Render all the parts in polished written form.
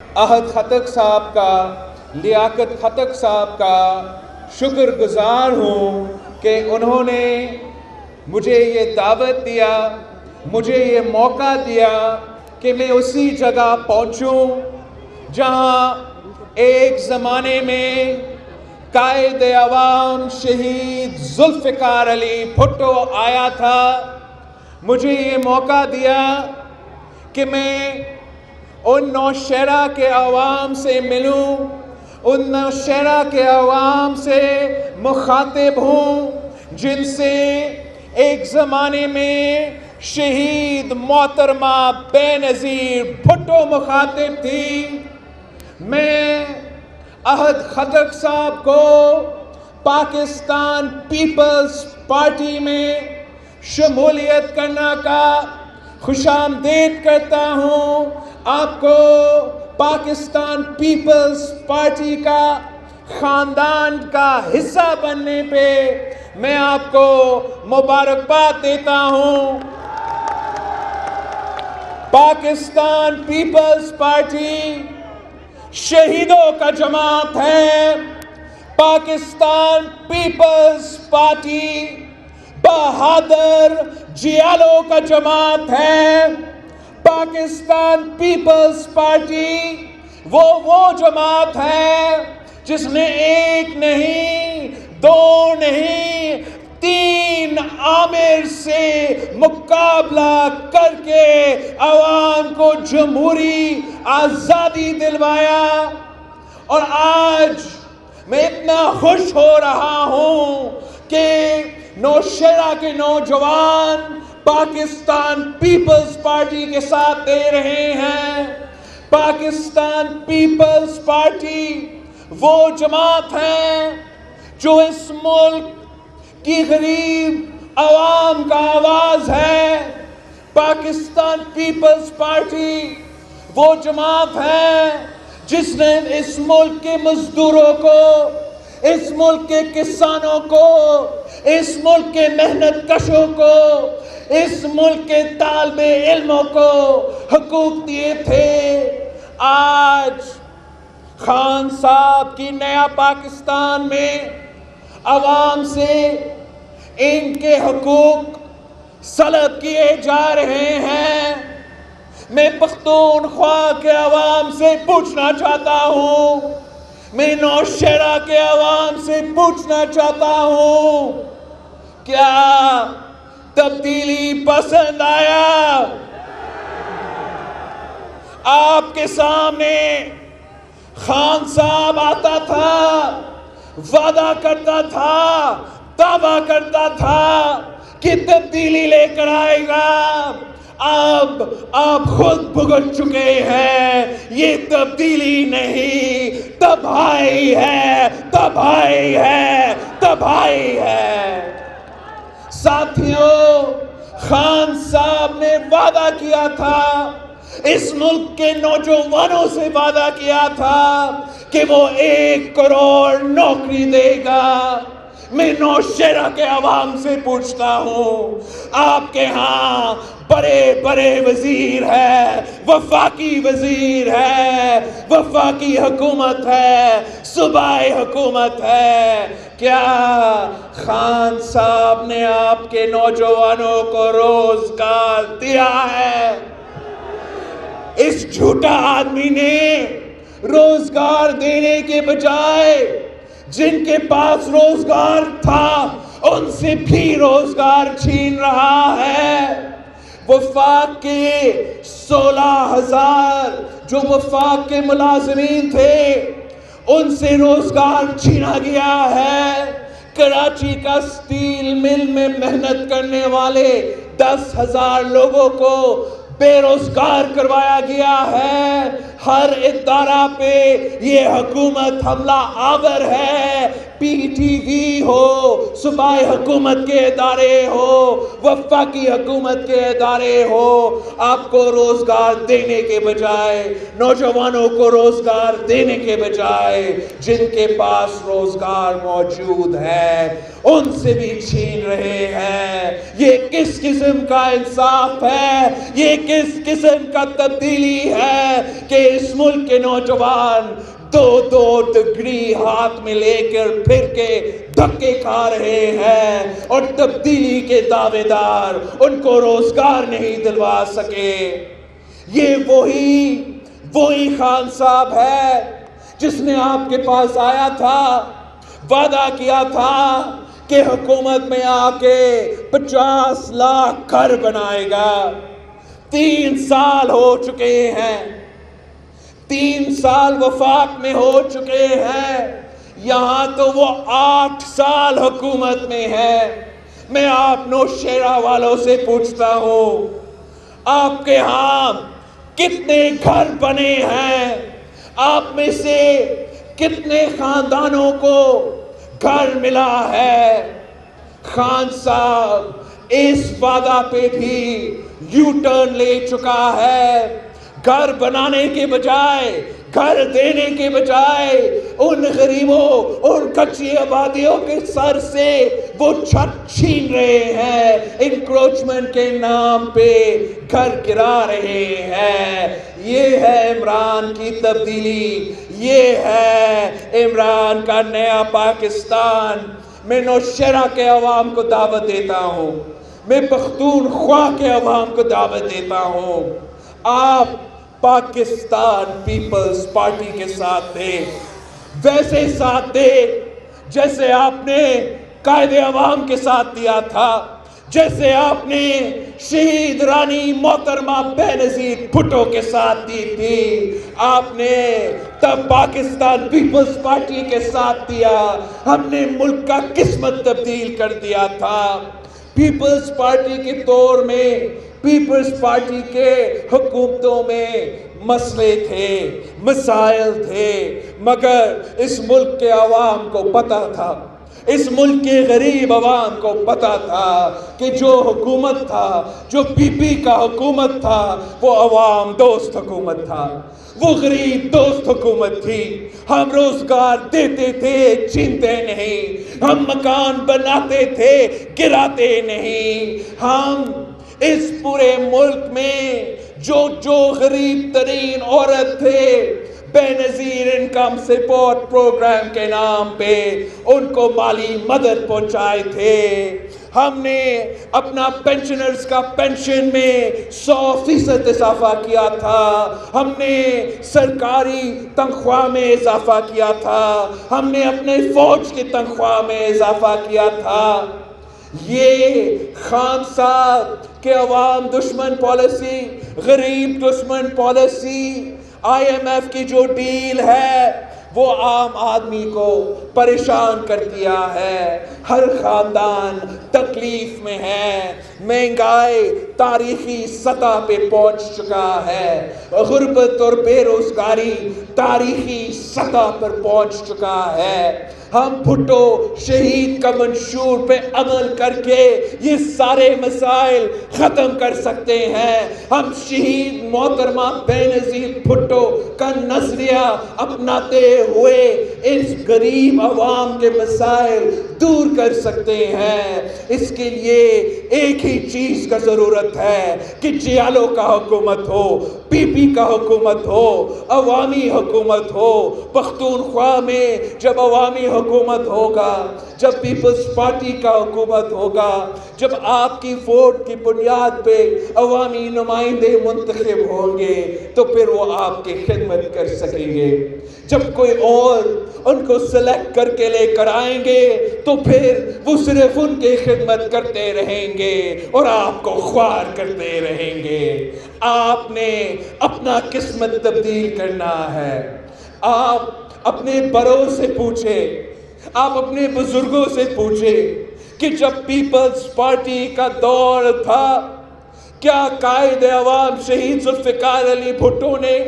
احد خٹک صاحب کا، لیاقت خٹک صاحب کا شکر گزار ہوں کہ انہوں نے مجھے یہ دعوت دیا، مجھے یہ موقع دیا کہ میں اسی جگہ پہنچوں جہاں ایک زمانے میں قائد عوام شہید ذوالفقار علی بھٹو آیا تھا۔ مجھے یہ موقع دیا کہ میں ان نوشہرہ کے عوام سے ملوں، ان نوشہرہ کے عوام سے مخاطب ہوں جن سے ایک زمانے میں شہید محترمہ بے نظیر بھٹو مخاطب تھی۔ میں احد خٹک صاحب کو پاکستان پیپلز پارٹی میں شمولیت کرنے کا خوش آمدید کرتا ہوں۔ آپ کو پاکستان پیپلز پارٹی کا خاندان کا حصہ بننے پہ میں آپ کو مبارکباد دیتا ہوں۔ پاکستان پیپلز پارٹی شہیدوں کا جماعت ہے۔ پاکستان پیپلز پارٹی بہادر جیالوں کا جماعت ہے۔ پاکستان پیپلز پارٹی وہ جماعت ہے جس نے ایک نہیں، دو نہیں، 3 آمر سے مقابلہ کر کے عوام کو جمہوری آزادی دلوایا۔ اور آج میں اتنا خوش ہو رہا ہوں کہ نوشہرہ کے نوجوان پاکستان پیپلز پارٹی کے ساتھ دے رہے ہیں۔ پاکستان پیپلز پارٹی وہ جماعت ہے جو اس ملک کی غریب عوام کا آواز ہے۔ پاکستان پیپلز پارٹی وہ جماعت ہے جس نے اس ملک کے مزدوروں کو، اس ملک کے کسانوں کو، اس ملک کے محنت کشوں کو، اس ملک کے طالب علموں کو حقوق دیے تھے۔ آج خان صاحب کی نیا پاکستان میں عوام سے ان کے حقوق سلب کیے جا رہے ہیں۔ میں پختونخوا کے عوام سے پوچھنا چاہتا ہوں، میں نوشہرہ کے عوام سے پوچھنا چاہتا ہوں، کیا تبدیلی پسند آیا؟ آپ کے سامنے خان صاحب آتا تھا، وعدہ کرتا تھا، دعویٰ کرتا تھا کہ تبدیلی لے کر آئے گا۔ اب آپ خود بھگت چکے ہیں، یہ تبدیلی نہیں، تباہی ہے، تباہی ہے، تباہی ہے۔ ساتھیوں، خان صاحب نے وعدہ کیا تھا، اس ملک کے نوجوانوں سے وعدہ کیا تھا کہ وہ 1 کروڑ نوکری دے گا۔ میں نوشہرہ کے عوام سے پوچھتا ہوں، آپ کے ہاں بڑے بڑے وزیر ہے، وفاقی وزیر ہے، وفاقی حکومت ہے، صوبائی حکومت ہے، کیا خان صاحب نے آپ کے نوجوانوں کو روزگار دیا ہے؟ اس جھوٹا آدمی نے روزگار دینے کے بجائے جن کے پاس روزگار تھا ان سے بھی روزگار چھین رہا ہے۔ وفاق کے 16,000 جو وفاق کے ملازمین تھے ان سے روزگار چھینا گیا ہے۔ کراچی کا سٹیل مل میں محنت کرنے والے 10,000 لوگوں کو بے روزگار کروایا گیا ہے۔ ہر ادارہ پہ یہ حکومت حملہ آور ہے۔ پی ٹی وی ہو، صوبائی حکومت کے ادارے ہو، وفاقی حکومت کے ادارے ہو، آپ کو روزگار دینے کے بجائے، نوجوانوں کو روزگار دینے کے بجائے جن کے پاس روزگار موجود ہے ان سے بھی چھین رہے ہیں۔ یہ کس قسم کا انصاف ہے؟ یہ کس قسم کا تبدیلی ہے کہ اس ملک کے نوجوان دو ڈگری ہاتھ میں لے کر پھر کے دھکے کھا رہے ہیں اور تبدیلی کے دعوے دار ان کو روزگار نہیں دلوا سکے۔ یہ وہی خان صاحب ہے جس نے آپ کے پاس آیا تھا، وعدہ کیا تھا کہ حکومت میں آ کے 50 لاکھ گھر بنائے گا۔ 3 سال ہو چکے ہیں، 3 سال وفاق میں ہو چکے ہیں، یہاں تو وہ 8 سال حکومت میں ہے۔ میں آپ نوشہرہ والوں سے پوچھتا ہوں، آپ کے ہاں کتنے گھر بنے ہیں؟ آپ میں سے کتنے خاندانوں کو گھر ملا ہے؟ خان صاحب اس وعدہ پہ بھی یو ٹرن لے چکا ہے۔ گھر بنانے کے بجائے، گھر دینے کے بجائے ان غریبوں اور کچی آبادیوں کے سر سے وہ چھت چھین رہے ہیں، انکروچمنٹ کے نام پہ گھر گرا رہے ہیں۔ یہ ہے عمران کی تبدیلی، یہ ہے عمران کا نیا پاکستان۔ میں نوشہرہ کے عوام کو دعوت دیتا ہوں، میں پختونخوا کے عوام کو دعوت دیتا ہوں، آپ پاکستان پیپلز پارٹی کے ساتھ دے، ویسے ساتھ دے جیسے آپ نے قائد عوام کے ساتھ دیا تھا، جیسے آپ نے شہید رانی محترمہ بینظیر بھٹو کے ساتھ دی تھی۔ آپ نے تب پاکستان پیپلز پارٹی کے ساتھ دیا، ہم نے ملک کا قسمت تبدیل کر دیا تھا۔ پیپلز پارٹی کے دور میں، پیپلز پارٹی کے حکومتوں میں مسئلے تھے، مسائل تھے، مگر اس ملک کے عوام کو پتہ تھا، اس ملک کے غریب عوام کو پتہ تھا کہ جو حکومت تھا، جو پی پی کا حکومت تھا، وہ عوام دوست حکومت تھا، وہ غریب دوست حکومت تھی۔ ہم روزگار دیتے تھے، چھینتے نہیں، ہم مکان بناتے تھے، گراتے نہیں۔ ہم اس پورے ملک میں جو غریب ترین عورت تھے، بے نظیر انکم سپورٹ پروگرام کے نام پہ ان کو مالی مدد پہنچائے تھے۔ ہم نے اپنا پینشنرز کا پینشن میں 100% اضافہ کیا تھا، ہم نے سرکاری تنخواہ میں اضافہ کیا تھا، ہم نے اپنے فوج کی تنخواہ میں اضافہ کیا تھا۔ یہ خان صاحب کے عوام دشمن پالیسی، غریب دشمن پالیسی، آئی ایم ایف کی جو ڈیل ہے وہ عام آدمی کو پریشان کر دیا ہے۔ ہر خاندان تکلیف میں ہے، مہنگائی تاریخی سطح پہ پہنچ چکا ہے، غربت اور بے روزگاری تاریخی سطح پر پہنچ چکا ہے۔ ہم بھٹو شہید کا منشور پہ عمل کر کے یہ سارے مسائل ختم کر سکتے ہیں۔ ہم شہید محترمہ بینظیر بھٹو کا نظریہ اپناتے ہوئے اس غریب عوام کے مسائل دور کر سکتے ہیں۔ اس کے لیے ایک ہی چیز کا ضرورت ہے کہ جیالو کا حکومت ہو، پی پی کا حکومت ہو، عوامی حکومت ہو۔ پختونخوا میں جب عوامی حکومت ہوگا، جب پیپلز پارٹی کا حکومت ہوگا، جب آپ کی ووٹ کی بنیاد پہ عوامی نمائندے منتخب ہوں گے تو پھر وہ آپ کی خدمت کر سکیں گے۔ جب کوئی اور ان کو سلیکٹ کر کے لے کر آئیں گے تو پھر وہ صرف ان کی خدمت کرتے رہیں گے اور آپ کو خوار کرتے رہیں گے۔ آپ نے اپنا قسمت تبدیل کرنا ہے۔ آپ اپنے بڑوں سے پوچھے، آپ اپنے بزرگوں سے پوچھے کہ جب پیپلز پارٹی کا دور تھا کیا قائد عوام شہید ذوالفقار علی بھٹو نے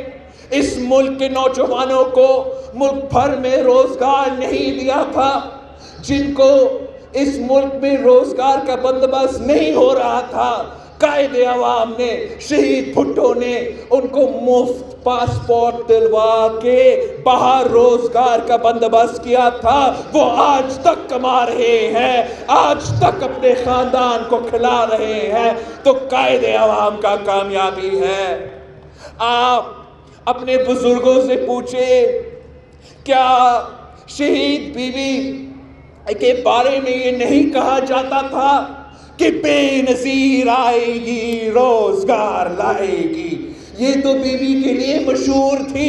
اس ملک کے نوجوانوں کو ملک بھر میں روزگار نہیں دیا تھا؟ جن کو اس ملک میں روزگار کا بندوبست نہیں ہو رہا تھا، قائد عوام نے، شہید بھٹو نے ان کو مفت پاسپورٹ دلوا کے باہر روزگار کا بندوبست کیا تھا، وہ آج تک کما رہے ہیں، آج تک اپنے خاندان کو کھلا رہے ہیں۔ تو قائد عوام کا کامیابی ہے۔ آپ اپنے بزرگوں سے پوچھیں، کیا شہید بیوی کے بارے میں یہ نہیں کہا جاتا تھا کہ بے نظیر آئے گی، روزگار لائے گی؟ یہ تو بیوی کے لیے مشہور تھی،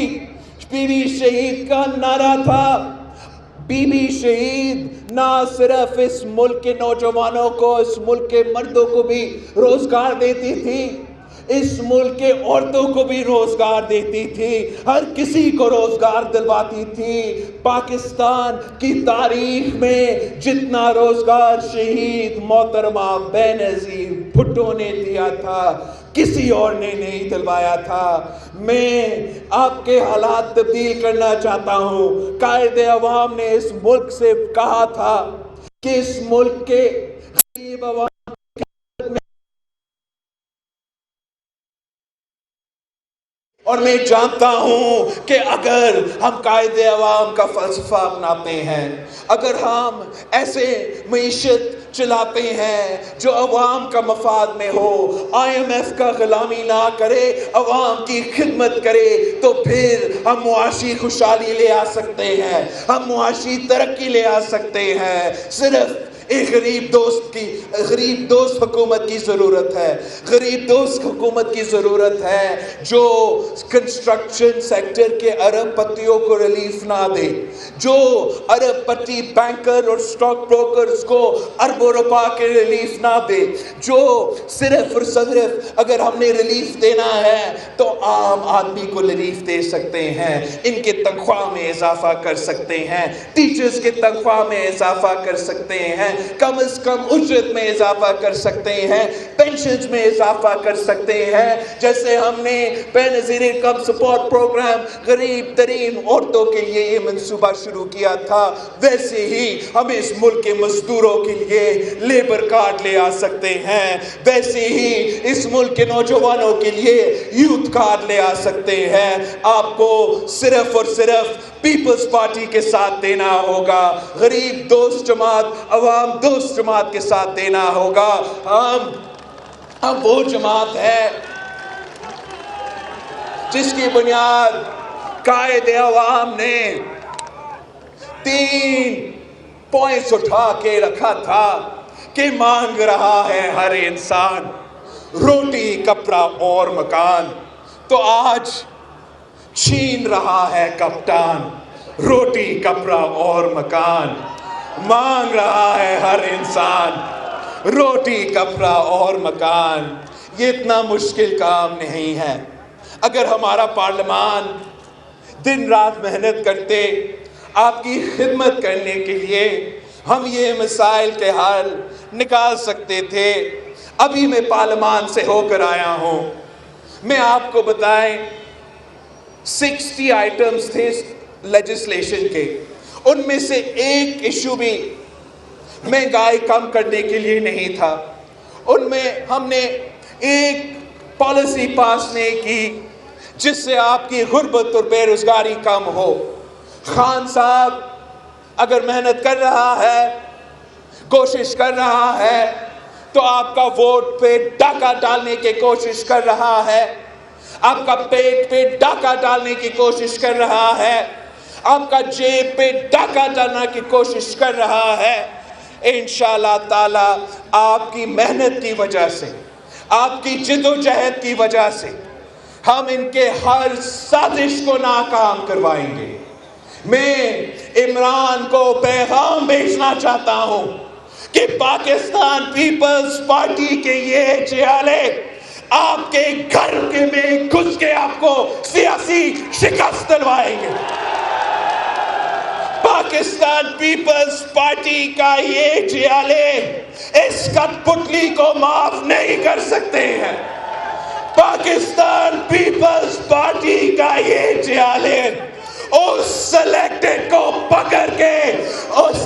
بیوی شہید کا نعرہ تھا۔ بیوی شہید نہ صرف اس ملک کے نوجوانوں کو، اس ملک کے مردوں کو بھی روزگار دیتی تھی، اس ملک کے عورتوں کو بھی روزگار دیتی تھی، ہر کسی کو روزگار دلواتی تھی۔ پاکستان کی تاریخ میں جتنا روزگار شہید محترمہ بے نظیر بھٹو نے دیا تھا، کسی اور نے نہیں دلوایا تھا۔ میں آپ کے حالات تبدیل کرنا چاہتا ہوں۔ قائد عوام نے اس ملک سے کہا تھا کہ اس ملک کے غریب عوام، اور میں جانتا ہوں کہ اگر ہم قائد عوام کا فلسفہ اپناتے ہیں، اگر ہم ایسے معیشت چلاتے ہیں جو عوام کا مفاد میں ہو، IMF کا غلامی نہ کرے، عوام کی خدمت کرے، تو پھر ہم معاشی خوشحالی لے آ سکتے ہیں، ہم معاشی ترقی لے آ سکتے ہیں۔ صرف ایک غریب دوست حکومت کی ضرورت ہے، غریب دوست حکومت کی ضرورت ہے جو کنسٹرکشن سیکٹر کے ارب پتیوں کو ریلیف نہ دے، جو ارب پتی بینکر اور سٹاک بروکرز کو اربوں روپے کے ریلیف نہ دے، جو صرف اور صرف اگر ہم نے ریلیف دینا ہے تو عام آدمی کو ریلیف دے سکتے ہیں، ان کے تنخواہ میں اضافہ کر سکتے ہیں، ٹیچرز کے تنخواہ میں اضافہ کر سکتے ہیں، کم از کم اجرت میں اضافہ کر سکتے ہیں، پینشنز میں اضافہ کر سکتے ہیں۔ جیسے ہم نے بے نظیر انکم سپورٹ پروگرام غریب ترین عورتوں کے لیے یہ منصوبہ شروع کیا تھا، ویسے ہی ہم اس ملک کے مزدوروں کے لیے لیبر کارڈ لے آ سکتے ہیں، ویسے ہی اس ملک کے نوجوانوں کے لیے یوتھ کارڈ لے آ سکتے ہیں۔ آپ کو صرف اور صرف پیپلز پارٹی کے ساتھ دینا ہوگا، غریب دوست جماعت، عوام دوست جماعت کے ساتھ دینا ہوگا۔ ہم وہ جماعت ہے جس کی بنیاد قائد عوام نے 3 پوائنٹس اٹھا کے رکھا تھا کہ مانگ رہا ہے ہر انسان روٹی، کپڑا اور مکان، تو آج چھین رہا ہے کپتان روٹی، کپڑا اور مکان، مانگ رہا ہے ہر انسان روٹی، کپڑا اور مکان۔ یہ اتنا مشکل کام نہیں ہے۔ اگر ہمارا پارلیمان دن رات محنت کرتے آپ کی خدمت کرنے کے لیے، ہم یہ مسائل کے حل نکال سکتے تھے۔ ابھی میں پارلیمان سے ہو کر آیا ہوں، میں آپ کو بتائیں 60 آئٹمز تھے لیجسلیشن کے، ان میں سے ایک ایشو بھی مہنگائی کم کرنے کے لیے نہیں تھا۔ ان میں ہم نے ایک پالیسی پاس نہیں کی جس سے آپ کی غربت اور بے روزگاری کم ہو۔ خان صاحب اگر محنت کر رہا ہے، کوشش کر رہا ہے، تو آپ کا ووٹ پہ ڈاکہ ڈالنے کی کوشش کر رہا ہے، آپ کا پیٹ پہ ڈاکہ ڈالنے کی کوشش کر رہا ہے، آپ کا جیب پہ ڈاکہ ڈالنے کی کوشش کر رہا ہے۔ انشاءاللہ تعالی آپ کی محنت کی وجہ سے، آپ کی جد و جہد کی وجہ سے ہم ان کے ہر سازش کو ناکام کروائیں گے۔ میں عمران کو پیغام بھیجنا چاہتا ہوں کہ پاکستان پیپلز پارٹی کے یہ چیالے آپ کے گھر میں گھس کے آپ کو سیاسی شکست دلوائیں گے۔ پاکستان پیپلز پارٹی کا یہ جیالے اس کٹ پتلی کو معاف نہیں کر سکتے ہیں۔ پاکستان پیپلز پارٹی کا یہ جیالے اس سلیکٹڈ کو پکڑ کے اس